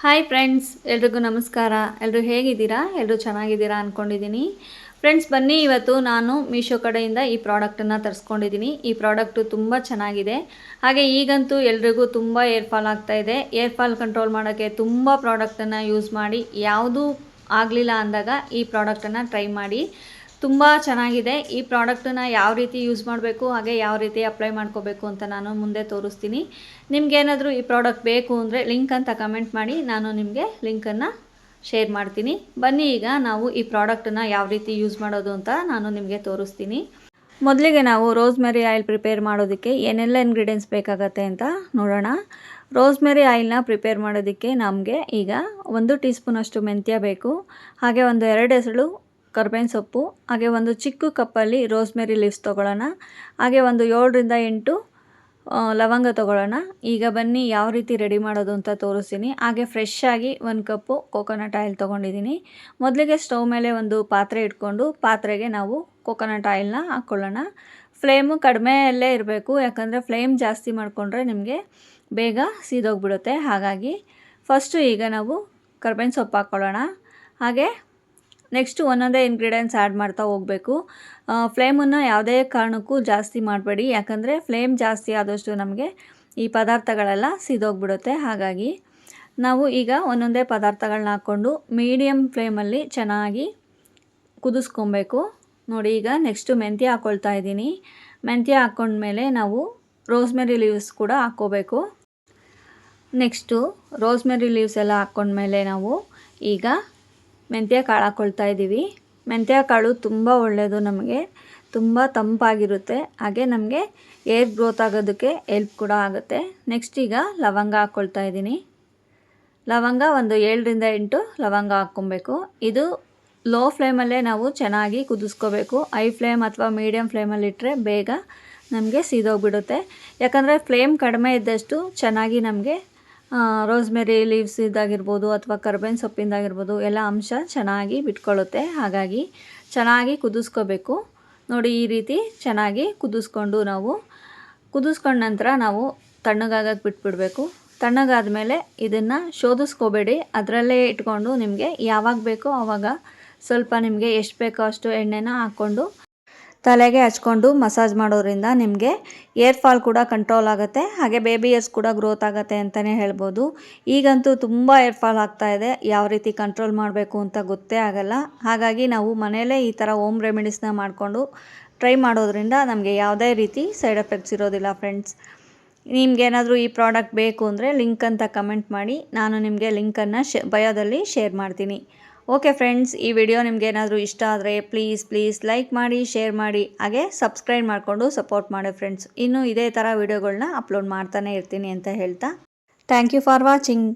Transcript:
Hi friends, ಎಲ್ರಿಗೂ ನಮಸ್ಕಾರ. ಎಲ್ಲರೂ ಹೇಗಿದ್ದೀರಾ? ಎಲ್ಲರೂ ಚೆನ್ನಾಗಿದ್ದೀರಾ ಅಂದ್ಕೊಂಡಿದ್ದೀನಿ. ಫ್ರೆಂಡ್ಸ್, ಬನ್ನಿ ಇವತ್ತು ನಾನು ಮೀಶೋ ಕಡೆಯಿಂದ ಈ ಪ್ರಾಡಕ್ಟನ್ನು ತರಿಸ್ಕೊಂಡಿದ್ದೀನಿ. ಈ ಪ್ರಾಡಕ್ಟು ತುಂಬ ಚೆನ್ನಾಗಿದೆ. ಹಾಗೆ ಈಗಂತೂ ಎಲ್ರಿಗೂ ತುಂಬ ಏರ್ ಫಾಲ್ ಆಗ್ತಾಯಿದೆ. ಏರ್ ಫಾಲ್ ಕಂಟ್ರೋಲ್ ಮಾಡೋಕ್ಕೆ ತುಂಬ ಪ್ರಾಡಕ್ಟನ್ನು ಯೂಸ್ ಮಾಡಿ ಯಾವುದೂ ಆಗಲಿಲ್ಲ ಅಂದಾಗ ಈ ಪ್ರಾಡಕ್ಟನ್ನು ಟ್ರೈ ಮಾಡಿ. ತುಂಬ ಚೆನ್ನಾಗಿದೆ. ಈ ಪ್ರಾಡಕ್ಟನ್ನು ಯಾವ ರೀತಿ ಯೂಸ್ ಮಾಡಬೇಕು, ಹಾಗೆ ಯಾವ ರೀತಿ ಅಪ್ಲೈ ಮಾಡ್ಕೋಬೇಕು ಅಂತ ನಾನು ಮುಂದೆ ತೋರಿಸ್ತೀನಿ. ನಿಮಗೇನಾದರೂ ಈ ಪ್ರಾಡಕ್ಟ್ ಬೇಕು ಅಂದರೆ ಲಿಂಕ್ ಅಂತ ಕಮೆಂಟ್ ಮಾಡಿ, ನಾನು ನಿಮಗೆ ಲಿಂಕನ್ನು ಶೇರ್ ಮಾಡ್ತೀನಿ. ಬನ್ನಿ ಈಗ ನಾವು ಈ ಪ್ರಾಡಕ್ಟನ್ನು ಯಾವ ರೀತಿ ಯೂಸ್ ಮಾಡೋದು ಅಂತ ನಾನು ನಿಮಗೆ ತೋರಿಸ್ತೀನಿ. ಮೊದಲಿಗೆ ನಾವು ರೋಸ್ಮೆರಿ ಆಯಿಲ್ ಪ್ರಿಪೇರ್ ಮಾಡೋದಕ್ಕೆ ಏನೆಲ್ಲ ಇಂಗ್ರೀಡಿಯೆಂಟ್ಸ್ ಬೇಕಾಗತ್ತೆ ಅಂತ ನೋಡೋಣ. ರೋಸ್ಮೆರಿ ಆಯಿಲ್ನ ಪ್ರಿಪೇರ್ ಮಾಡೋದಕ್ಕೆ ನಮಗೆ ಈಗ 1 ಟೀ ಸ್ಪೂನಷ್ಟು ಮೆಂತ್ಯ ಬೇಕು, ಹಾಗೆ ಒಂದು 2 ಎಸಳು ಕರ್ಬೇವಿನ ಸೊಪ್ಪು, ಹಾಗೆ ಒಂದು ಚಿಕ್ಕ ಕಪ್ಪಲ್ಲಿ ರೋಸ್ಮೆರಿ ಲೀವ್ಸ್ ತೊಗೊಳ್ಳೋಣ. ಹಾಗೆ ಒಂದು 7ರಿಂದ 8 ಲವಂಗ ತೊಗೊಳ್ಳೋಣ. ಈಗ ಬನ್ನಿ ಯಾವ ರೀತಿ ರೆಡಿ ಮಾಡೋದು ಅಂತ ತೋರಿಸ್ತೀನಿ. ಹಾಗೆ ಫ್ರೆಶ್ ಆಗಿ 1 ಕಪ್ಪು ಕೋಕೋನಟ್ ಆಯಿಲ್ ತೊಗೊಂಡಿದ್ದೀನಿ. ಮೊದಲಿಗೆ ಸ್ಟವ್ ಮೇಲೆ ಒಂದು ಪಾತ್ರೆ ಇಟ್ಕೊಂಡು ಪಾತ್ರೆಗೆ ನಾವು ಕೋಕೋನಟ್ ಆಯಿಲ್ನ ಹಾಕ್ಕೊಳ್ಳೋಣ. ಫ್ಲೇಮು ಕಡಿಮೆಯಲ್ಲೇ ಇರಬೇಕು, ಯಾಕಂದರೆ ಫ್ಲೇಮ್ ಜಾಸ್ತಿ ಮಾಡಿಕೊಂಡ್ರೆ ನಿಮಗೆ ಬೇಗ ಸೀದೋಗ್ಬಿಡುತ್ತೆ. ಹಾಗಾಗಿ ಫಸ್ಟು ಈಗ ನಾವು ಕರ್ಬೇವಿನ ಸೊಪ್ಪು ಹಾಕ್ಕೊಳ್ಳೋಣ. ಹಾಗೆ ನೆಕ್ಸ್ಟು ಒಂದೊಂದೇ ಇಂಗ್ರೀಡಿಯೆಂಟ್ಸ್ ಆ್ಯಡ್ ಮಾಡ್ತಾ ಹೋಗಬೇಕು. ಫ್ಲೇಮನ್ನು ಯಾವುದೇ ಕಾರಣಕ್ಕೂ ಜಾಸ್ತಿ ಮಾಡಬೇಡಿ, ಯಾಕಂದರೆ ಫ್ಲೇಮ್ ಜಾಸ್ತಿ ಆದಷ್ಟು ನಮಗೆ ಈ ಪದಾರ್ಥಗಳೆಲ್ಲ ಸಿದೋಗ್ಬಿಡುತ್ತೆ. ಹಾಗಾಗಿ ನಾವು ಈಗ ಒಂದೊಂದೇ ಪದಾರ್ಥಗಳನ್ನ ಹಾಕ್ಕೊಂಡು ಮೀಡಿಯಮ್ ಫ್ಲೇಮಲ್ಲಿ ಚೆನ್ನಾಗಿ ಕುದಿಸ್ಕೊಬೇಕು. ನೋಡಿ, ಈಗ ನೆಕ್ಸ್ಟು ಮೆಂತ್ಯ ಹಾಕ್ಕೊಳ್ತಾ ಇದ್ದೀನಿ. ಮೆಂತ್ಯ ಹಾಕ್ಕೊಂಡ್ಮೇಲೆ ನಾವು ರೋಸ್ಮೆರಿ ಲೀವ್ಸ್ ಕೂಡ ಹಾಕ್ಕೋಬೇಕು. ನೆಕ್ಸ್ಟು ರೋಸ್ಮೆರಿ ಲೀವ್ಸ್ ಎಲ್ಲ ಹಾಕ್ಕೊಂಡ್ಮೇಲೆ ನಾವು ಈಗ ಮೆಂತ್ಯ ಕಾಳು ಹಾಕ್ಕೊಳ್ತಾ ಇದ್ದೀವಿ. ಮೆಂತ್ಯ ಕಾಳು ತುಂಬ ಒಳ್ಳೆಯದು, ನಮಗೆ ತುಂಬ ತಂಪಾಗಿರುತ್ತೆ, ಹಾಗೆ ನಮಗೆ ಏರ್ ಗ್ರೋತ್ ಆಗೋದಕ್ಕೆ ಹೆಲ್ಪ್ ಕೂಡ ಆಗುತ್ತೆ. ನೆಕ್ಸ್ಟ್ ಈಗ ಲವಂಗ ಹಾಕ್ಕೊಳ್ತಾ ಇದ್ದೀನಿ. ಲವಂಗ ಒಂದು 7ರಿಂದ 8 ಲವಂಗ ಹಾಕ್ಕೊಬೇಕು. ಇದು ಲೋ ಫ್ಲೇಮಲ್ಲೇ ನಾವು ಚೆನ್ನಾಗಿ ಕುದಿಸ್ಕೋಬೇಕು. ಹೈ ಫ್ಲೇಮ್ ಅಥವಾ ಮೀಡಿಯಮ್ ಫ್ಲೇಮಲ್ಲಿಟ್ಟರೆ ಬೇಗ ನಮಗೆ ಸೀದೋಗ್ಬಿಡುತ್ತೆ. ಯಾಕಂದರೆ ಫ್ಲೇಮ್ ಕಡಿಮೆ ಇದ್ದಷ್ಟು ಚೆನ್ನಾಗಿ ನಮಗೆ ರೋಸ್ಮೆರಿ ಲೀವ್ಸ್ ಇದಾಗಿರ್ಬೋದು ಅಥವಾ ಕರ್ಬೇವಿನ ಸೊಪ್ಪಿಂದಾಗಿರ್ಬೋದು ಎಲ್ಲ ಅಂಶ ಚೆನ್ನಾಗಿ ಬಿಟ್ಕೊಳ್ಳುತ್ತೆ. ಹಾಗಾಗಿ ಚೆನ್ನಾಗಿ ಕುದಿಸ್ಕೋಬೇಕು. ನೋಡಿ, ಈ ರೀತಿ ಚೆನ್ನಾಗಿ ಕುದಿಸ್ಕೊಂಡು ಕುದಿಸ್ಕೊಂಡ ನಂತರ ನಾವು ತಣ್ಣಗಾಗಕ್ಕೆ ಬಿಟ್ಬಿಡಬೇಕು. ತಣ್ಣಗಾದ ಮೇಲೆ ಇದನ್ನು ಶೋಧಿಸ್ಕೋಬೇಡಿ, ಅದರಲ್ಲೇ ಇಟ್ಕೊಂಡು ನಿಮಗೆ ಯಾವಾಗ ಬೇಕೋ ಆವಾಗ ಸ್ವಲ್ಪ ನಿಮಗೆ ಎಷ್ಟು ಬೇಕೋ ಅಷ್ಟು ಎಣ್ಣೆನ ಹಾಕ್ಕೊಂಡು ತಲೆಗೆ ಹಚ್ಕೊಂಡು ಮಸಾಜ್ ಮಾಡೋದ್ರಿಂದ ನಿಮಗೆ ಏರ್ ಫಾಲ್ ಕೂಡ ಕಂಟ್ರೋಲ್ ಆಗುತ್ತೆ, ಹಾಗೆ ಬೇಬಿ ಏರ್ಸ್ ಕೂಡ ಗ್ರೋತ್ ಆಗುತ್ತೆ ಅಂತಲೇ ಹೇಳ್ಬೋದು. ಈಗಂತೂ ತುಂಬ ಏರ್ ಫಾಲ್ ಆಗ್ತಾಯಿದೆ, ಯಾವ ರೀತಿ ಕಂಟ್ರೋಲ್ ಮಾಡಬೇಕು ಅಂತ ಗೊತ್ತೇ ಆಗಲ್ಲ. ಹಾಗಾಗಿ ನಾವು ಮನೆಯಲ್ಲೇ ಈ ಥರ ಹೋಮ್ ರೆಮಿಡೀಸ್ನ ಮಾಡಿಕೊಂಡು ಟ್ರೈ ಮಾಡೋದ್ರಿಂದ ನಮಗೆ ಯಾವುದೇ ರೀತಿ ಸೈಡ್ ಎಫೆಕ್ಟ್ಸ್ ಇರೋದಿಲ್ಲ. ಫ್ರೆಂಡ್ಸ್, ನಿಮ್ಗೇನಾದರೂ ಈ ಪ್ರಾಡಕ್ಟ್ ಬೇಕು ಅಂದರೆ ಲಿಂಕ್ ಅಂತ ಕಮೆಂಟ್ ಮಾಡಿ, ನಾನು ನಿಮಗೆ ಲಿಂಕನ್ನು ಬಯೋದಲ್ಲಿ ಶೇರ್ ಮಾಡ್ತೀನಿ. ಓಕೆ ಫ್ರೆಂಡ್ಸ್, ಈ ವಿಡಿಯೋ ನಿಮಗೇನಾದರೂ ಇಷ್ಟ ಆದರೆ ಪ್ಲೀಸ್ ಲೈಕ್ ಮಾಡಿ, ಶೇರ್ ಮಾಡಿ, ಹಾಗೆ ಸಬ್ಸ್ಕ್ರೈಬ್ ಮಾಡಿಕೊಂಡು ಸಪೋರ್ಟ್ ಮಾಡಿ ಫ್ರೆಂಡ್ಸ್. ಇನ್ನೂ ಇದೇ ಥರ ವಿಡಿಯೋಗಳನ್ನ ಅಪ್ಲೋಡ್ ಮಾಡ್ತಾನೆ ಇರ್ತೀನಿ ಅಂತ ಹೇಳ್ತಾ ಥ್ಯಾಂಕ್ ಯು ಫಾರ್ ವಾಚಿಂಗ್.